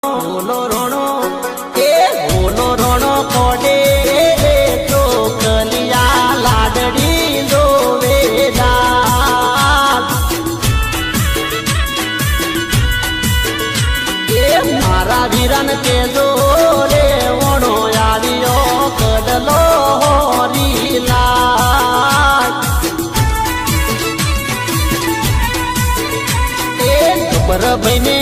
ભોલો રોણો એ ભોલો રોણો કોડે તો કલિયા લાડડી જોવે એ મારા વીરન કેજો રે ઓણો આવ્યો કડલો રીલા એ પર ભાઈને